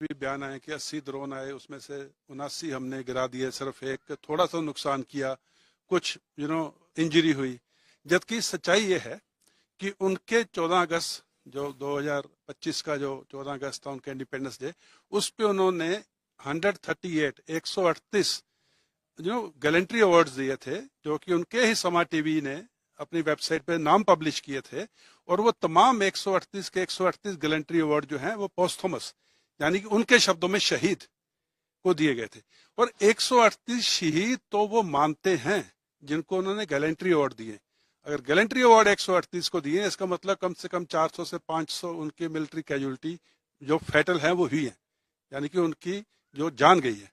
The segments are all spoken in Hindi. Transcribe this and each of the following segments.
भी बयान आए कि 80 ड्रोन आए, उसमें से 79 हमने गिरा दिए, सिर्फ एक थोड़ा सा नुकसान किया, कुछ इंजरी हुई। जबकि सच्चाई ये है कि उनके 14 अगस्त जो 2025 का जो 14 अगस्त था उनके इंडिपेंडेंस डे, उस पे उन्होंने 138 गैलेंट्री अवार्ड्स दिए थे, जो कि उनके ही समा टीवी ने अपनी वेबसाइट पे नाम पब्लिश किए थे। और वो तमाम 138 के 138 गैलेंट्री अवार्ड जो हैं वो पोस्थुमस, यानी कि उनके शब्दों में शहीद को दिए गए थे। और 138 शहीद तो वो मानते हैं जिनको उन्होंने गैलेंट्री अवार्ड दिए। अगर गैलेंट्री अवार्ड 138 को दिए, इसका मतलब कम से कम 400 से 500 उनकी मिलिट्री कैजुअलिटी जो फैटल है वो हुई है, यानी कि उनकी जो जान गई है।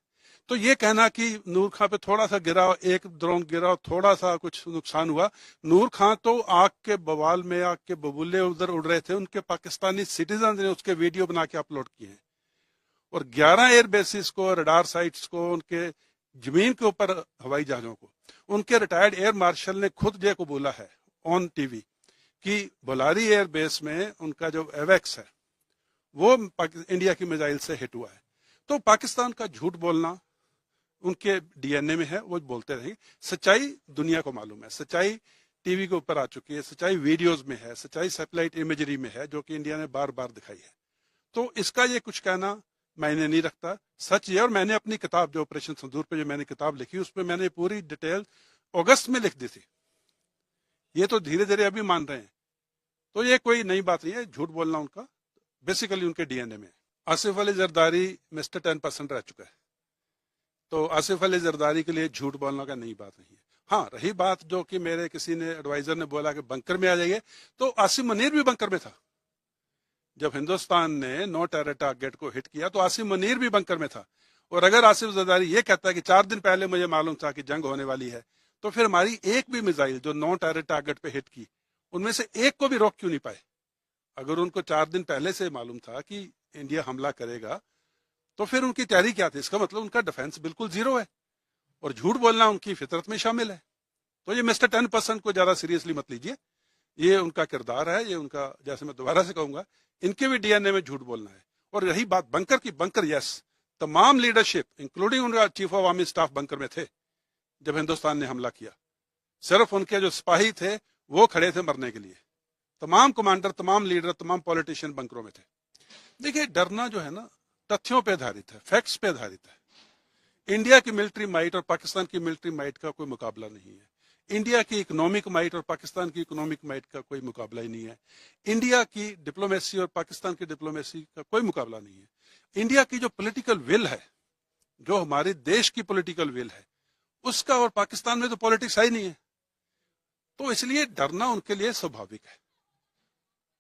तो ये कहना कि नूर खां पे थोड़ा सा गिरा, एक ड्रोन गिरा, थोड़ा सा कुछ नुकसान हुआ, नूर खां तो आग के बवाल में, आग के बबूले उधर उड़ रहे थे, उनके पाकिस्तानी सिटीजन ने उसके वीडियो बना के अपलोड किए हैं। और 11 एयर बेसिस को, रडार साइट्स को, उनके जमीन के ऊपर हवाई जहाजों को, उनके रिटायर्ड एयर मार्शल ने खुद ये को बोला है ऑन टीवी कि बोलारी एयर बेस में उनका जो एवेक्स है वो इंडिया की मिसाइल से हिट हुआ है। तो पाकिस्तान का झूठ बोलना उनके डीएनए में है, वो बोलते रहेंगे। सच्चाई दुनिया को मालूम है, सच्चाई टीवी के ऊपर आ चुकी है, सच्चाई वीडियोस में है, सच्चाई सैटेलाइट इमेजरी में है, जो कि इंडिया ने बार बार दिखाई है। तो इसका ये कुछ कहना मैंने नहीं रखता, सच ये। और मैंने अपनी किताब जो ऑपरेशन सिंदूर पे जो मैंने किताब लिखी, उस पर मैंने पूरी डिटेल अगस्त में लिख दी थी। ये तो धीरे धीरे अभी मान रहे हैं, तो ये कोई नई बात नहीं है। झूठ बोलना उनका बेसिकली उनके डीएनए में। आसिफ अली जरदारी मिस्टर 10% रह चुका है, तो आसिफ अली जरदारी के लिए झूठ बोलना का नई बात नहीं है। हाँ, रही बात जो कि मेरे किसी ने एडवाइजर ने बोला कि बंकर में आ जाइए, तो आसिम मुनीर भी बंकर में था। जब हिंदुस्तान ने नो टेरर टारगेट को हिट किया तो आसिम मुनीर भी बंकर में था। और अगर आसिफ जरदारी ये कहता है कि 4 दिन पहले मुझे मालूम था कि जंग होने वाली है, तो फिर हमारी एक भी मिसाइल जो नो टेरर टारगेट पे हिट की, उनमें से एक को भी रोक क्यों नहीं पाए? अगर उनको 4 दिन पहले से मालूम था कि इंडिया हमला करेगा, तो फिर उनकी तैयारी क्या थी? इसका मतलब उनका डिफेंस बिल्कुल जीरो है, और झूठ बोलना उनकी फितरत में शामिल है। तो ये मिस्टर 10% को ज्यादा सीरियसली मत लीजिए, ये उनका किरदार है, ये उनका, जैसे मैं दोबारा से कहूंगा, इनके भी डीएनए में झूठ बोलना है। और रही बात बंकर की, बंकर यस, तमाम लीडरशिप इंक्लूडिंग उनका chief of army staff bunker में थे जब हिंदुस्तान ने हमला किया। सिर्फ उनके जो सिपाही थे वो खड़े थे मरने के लिए। तमाम कमांडर, तमाम लीडर, तमाम पॉलिटिशियन बंकरों में थे। देखिए, डरना जो है ना, तथ्यों पे आधारित है, फैक्ट्स पे आधारित है। इंडिया की मिलिट्री माइट और पाकिस्तान की मिलिट्री माइट का कोई मुकाबला नहीं है। इंडिया की इकोनॉमिक माइट और पाकिस्तान की इकोनॉमिक माइट का कोई मुकाबला ही नहीं है। इंडिया की डिप्लोमेसी और पाकिस्तान की डिप्लोमेसी का कोई मुकाबला नहीं है। इंडिया की जो पॉलिटिकल विल है, जो हमारे देश की पॉलिटिकल विल है, उसका और पाकिस्तान में तो पॉलिटिक्स है ही नहीं है। तो इसलिए डरना उनके लिए स्वाभाविक है,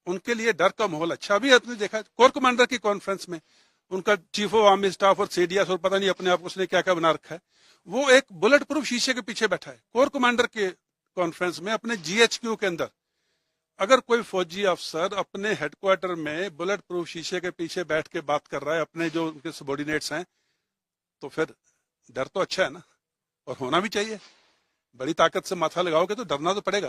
उनके लिए डर का माहौल अच्छा। भी आपने देखा कोर कमांडर की कॉन्फ्रेंस में उनका चीफ ऑफ आर्मी स्टाफ और सीडीएस और पता नहीं अपने आप उसने क्या क्या बना रखा है, वो एक बुलेट प्रूफ शीशे के पीछे बैठा है कोर कमांडर के कॉन्फ्रेंस में अपने जीएचक्यू के अंदर। अगर कोई फौजी अफसर अपने हेडक्वार्टर में बुलेट प्रूफ शीशे के पीछे बैठ के बात कर रहा है अपने जो उनके सबॉर्डिनेट्स हैं, तो फिर डर तो अच्छा है ना, और होना भी चाहिए। बड़ी ताकत से माथा लगाओगे तो डरना तो पड़ेगा।